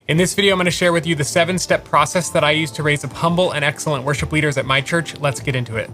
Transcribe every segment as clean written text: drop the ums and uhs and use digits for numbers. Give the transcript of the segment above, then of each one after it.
In this video, I'm going to share with you the 7-step process that I use to raise up humble and excellent worship leaders at my church. Let's get into it.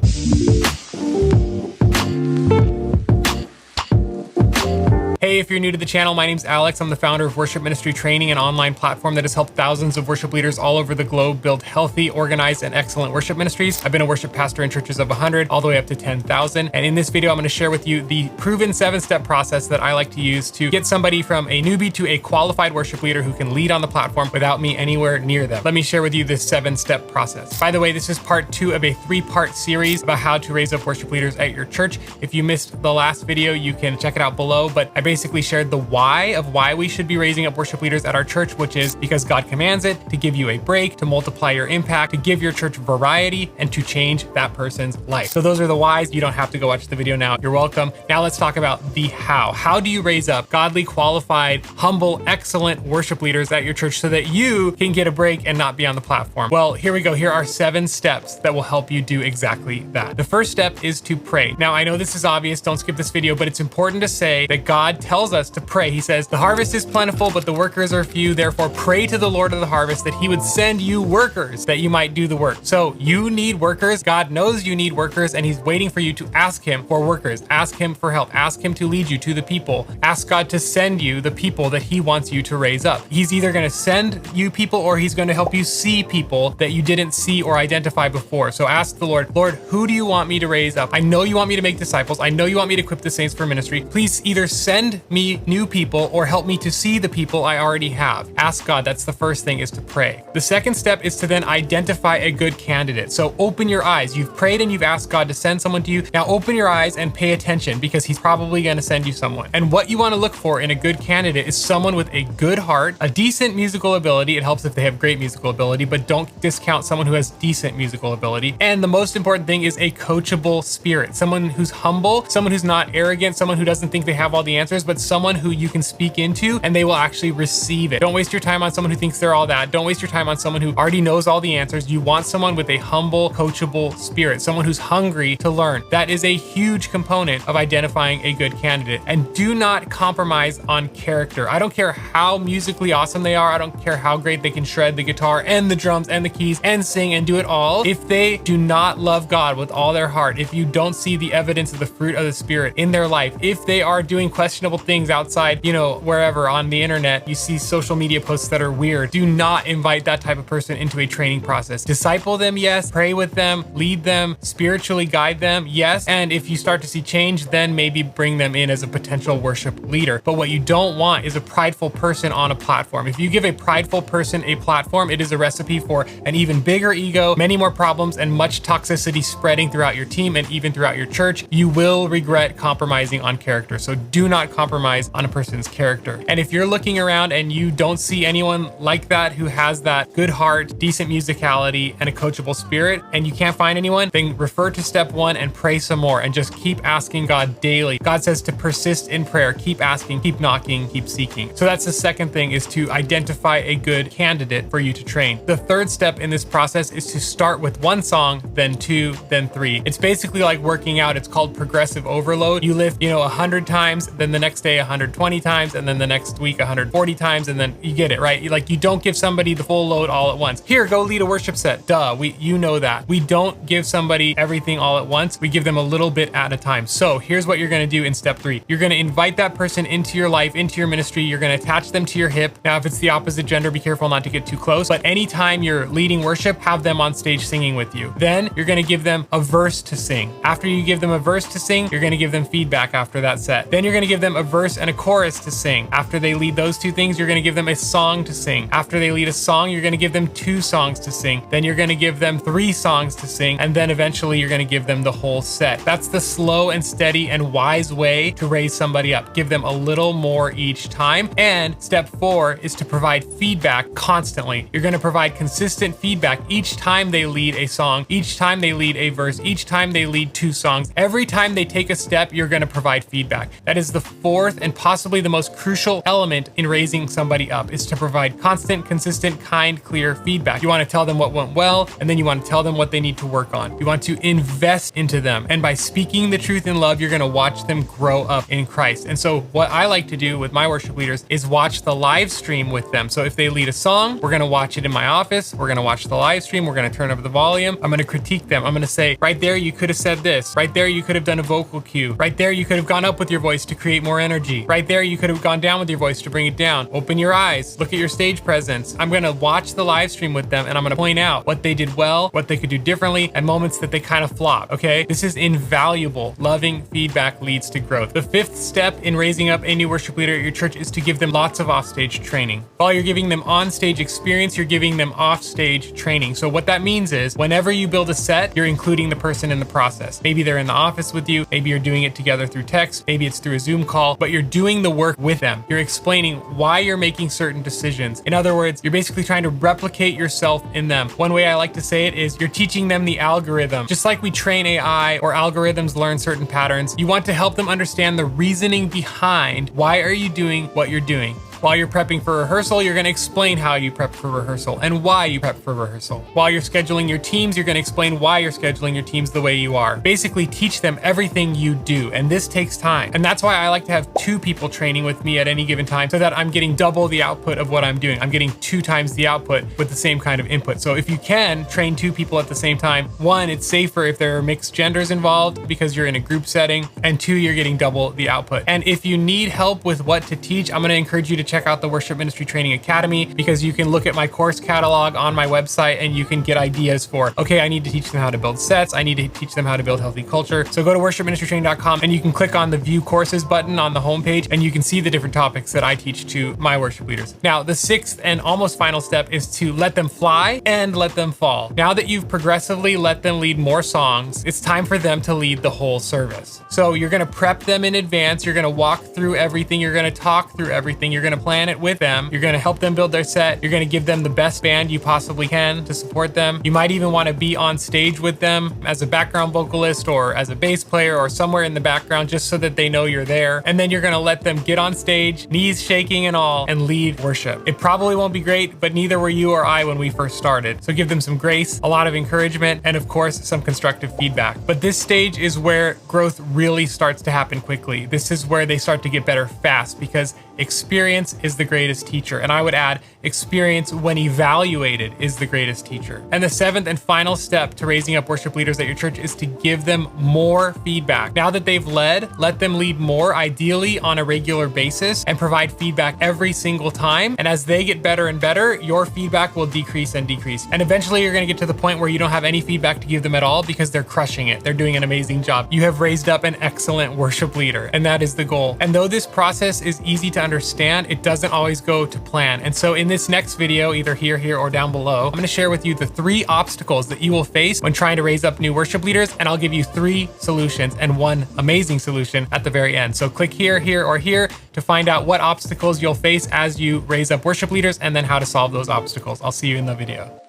Hey, if you're new to the channel, my name's Alex. I'm the founder of Worship Ministry Training, an online platform that has helped thousands of worship leaders all over the globe build healthy, organized, and excellent worship ministries. I've been a worship pastor in churches of 100 all the way up to 10,000. And in this video, I'm going to share with you the proven 7-step process that I like to use to get somebody from a newbie to a qualified worship leader who can lead on the platform without me anywhere near them. Let me share with you this 7-step process. By the way, this is part 2 of a 3-part series about how to raise up worship leaders at your church. If you missed the last video, you can check it out below, but I basically shared the why we should be raising up worship leaders at our church, which is because God commands it, to give you a break, to multiply your impact, to give your church variety, and to change that person's life. So those are the whys. You don't have to go watch the video now. You're welcome. Now let's talk about the how. How do you raise up godly, qualified, humble, excellent worship leaders at your church so that you can get a break and not be on the platform? Well, here we go. Here are 7 steps that will help you do exactly that. The first step is to pray. Now, I know this is obvious. Don't skip this video, but it's important to say that God tells us to pray. He says, the harvest is plentiful, but the workers are few. Therefore, pray to the Lord of the harvest that he would send you workers that you might do the work. So you need workers. God knows you need workers, and he's waiting for you to ask him for workers. Ask him for help. Ask him to lead you to the people. Ask God to send you the people that he wants you to raise up. He's either going to send you people or he's going to help you see people that you didn't see or identify before. So ask the Lord, Lord, who do you want me to raise up? I know you want me to make disciples. I know you want me to equip the saints for ministry. Please either send me new people or help me to see the people I already have. Ask God. That's the first thing, is to pray. The second step is to then identify a good candidate. So open your eyes. You've prayed and you've asked God to send someone to you. Now open your eyes and pay attention, because he's probably going to send you someone. And what you want to look for in a good candidate is someone with a good heart, a decent musical ability. It helps if they have great musical ability, but don't discount someone who has decent musical ability. And the most important thing is a coachable spirit. Someone who's humble, someone who's not arrogant, someone who doesn't think they have all the answers, but someone who you can speak into and they will actually receive it. Don't waste your time on someone who thinks they're all that. Don't waste your time on someone who already knows all the answers. You want someone with a humble, coachable spirit, someone who's hungry to learn. That is a huge component of identifying a good candidate. And do not compromise on character. I don't care how musically awesome they are. I don't care how great they can shred the guitar and the drums and the keys and sing and do it all. If they do not love God with all their heart, if you don't see the evidence of the fruit of the Spirit in their life, if they are doing questionable things outside, wherever on the internet, you see social media posts that are weird, do not invite that type of person into a training process. Disciple them, yes. Pray with them, lead them, spiritually guide them, yes. And if you start to see change, then maybe bring them in as a potential worship leader. But what you don't want is a prideful person on a platform. If you give a prideful person a platform, it is a recipe for an even bigger ego, many more problems, and much toxicity spreading throughout your team and even throughout your church. You will regret compromising on character. So do not compromise on a person's character. And if you're looking around and you don't see anyone like that who has that good heart, decent musicality, and a coachable spirit, and you can't find anyone, then refer to step 1 and pray some more and just keep asking God daily. God says to persist in prayer, keep asking, keep knocking, keep seeking. So that's the second thing, is to identify a good candidate for you to train. The third step in this process is to start with 1 song, then 2, then 3. It's basically like working out. It's called progressive overload. You lift, 100 times, then the next day 120 times, and then the next week 140 times, and then you get it, right? You don't give somebody the full load all at once. Here, go lead a worship set. Duh, you know that. We don't give somebody everything all at once. We give them a little bit at a time. So here's what you're going to do in step 3. You're going to invite that person into your life, into your ministry. You're going to attach them to your hip. Now, if it's the opposite gender, be careful not to get too close, but anytime you're leading worship, have them on stage singing with you. Then you're going to give them a verse to sing. After you give them a verse to sing, you're going to give them feedback after that set. Then you're going to give them a verse and a chorus to sing. After they lead those 2 things, you're going to give them a song to sing. After they lead a song, you're going to give them 2 songs to sing. Then you're going to give them 3 songs to sing. And then eventually you're going to give them the whole set. That's the slow and steady and wise way to raise somebody up. Give them a little more each time. And step 4 is to provide feedback constantly. You're going to provide consistent feedback each time they lead a song, each time they lead a verse, each time they lead 2 songs. Every time they take a step, you're going to provide feedback. That is the 4 fourth and possibly the most crucial element in raising somebody up is to provide constant, consistent, kind, clear feedback. You want to tell them what went well, and then you want to tell them what they need to work on. You want to invest into them. And by speaking the truth in love, you're going to watch them grow up in Christ. And so what I like to do with my worship leaders is watch the live stream with them. So if they lead a song, we're going to watch it in my office. We're going to watch the live stream. We're going to turn up the volume. I'm going to critique them. I'm going to say, right there, you could have said this. Right there, you could have done a vocal cue. Right there, you could have gone up with your voice to create more energy. Right there, you could have gone down with your voice to bring it down. Open your eyes. Look at your stage presence. I'm going to watch the live stream with them, and I'm going to point out what they did well, what they could do differently, and moments that they kind of flop. Okay? This is invaluable. Loving feedback leads to growth. The fifth step in raising up a new worship leader at your church is to give them lots of offstage training. While you're giving them on-stage experience, you're giving them off-stage training. So what that means is whenever you build a set, you're including the person in the process. Maybe they're in the office with you. Maybe you're doing it together through text. Maybe it's through a Zoom call, but you're doing the work with them. You're explaining why you're making certain decisions. In other words, you're basically trying to replicate yourself in them. One way I like to say it is you're teaching them the algorithm. Just like we train AI or algorithms learn certain patterns, you want to help them understand the reasoning behind why are you doing what you're doing. While you're prepping for rehearsal, you're going to explain how you prep for rehearsal and why you prep for rehearsal. While you're scheduling your teams, you're going to explain why you're scheduling your teams the way you are. Basically, teach them everything you do, and this takes time. And that's why I like to have 2 people training with me at any given time so that I'm getting double the output of what I'm doing. I'm getting 2 times the output with the same kind of input. So if you can train 2 people at the same time, 1, it's safer if there are mixed genders involved because you're in a group setting, and 2, you're getting double the output. And if you need help with what to teach, I'm going to encourage you to check out the Worship Ministry Training Academy, because you can look at my course catalog on my website and you can get ideas for, okay, I need to teach them how to build sets. I need to teach them how to build healthy culture. So go to worshipministrytraining.com and you can click on the view courses button on the homepage and you can see the different topics that I teach to my worship leaders. Now, the 6th and almost final step is to let them fly and let them fall. Now that you've progressively let them lead more songs, it's time for them to lead the whole service. So you're going to prep them in advance. You're going to walk through everything. You're going to talk through everything. You're going to plan it with them. You're going to help them build their set. You're going to give them the best band you possibly can to support them. You might even want to be on stage with them as a background vocalist or as a bass player or somewhere in the background just so that they know you're there. And then you're going to let them get on stage, knees shaking and all, and lead worship. It probably won't be great, but neither were you or I when we first started. So give them some grace, a lot of encouragement, and of course, some constructive feedback. But this stage is where growth really starts to happen quickly. This is where they start to get better fast because experience is the greatest teacher. And I would add, experience when evaluated is the greatest teacher. And the 7th and final step to raising up worship leaders at your church is to give them more feedback. Now that they've led, let them lead more, ideally on a regular basis, and provide feedback every single time. And as they get better and better, your feedback will decrease and decrease. And eventually you're going to get to the point where you don't have any feedback to give them at all because they're crushing it. They're doing an amazing job. You have raised up an excellent worship leader, and that is the goal. And though this process is easy to understand, it doesn't always go to plan. And so in this next video, either here, or down below, I'm going to share with you the 3 obstacles that you will face when trying to raise up new worship leaders, and I'll give you 3 solutions and 1 amazing solution at the very end. So click here, or here to find out what obstacles you'll face as you raise up worship leaders and then how to solve those obstacles. I'll see you in the video.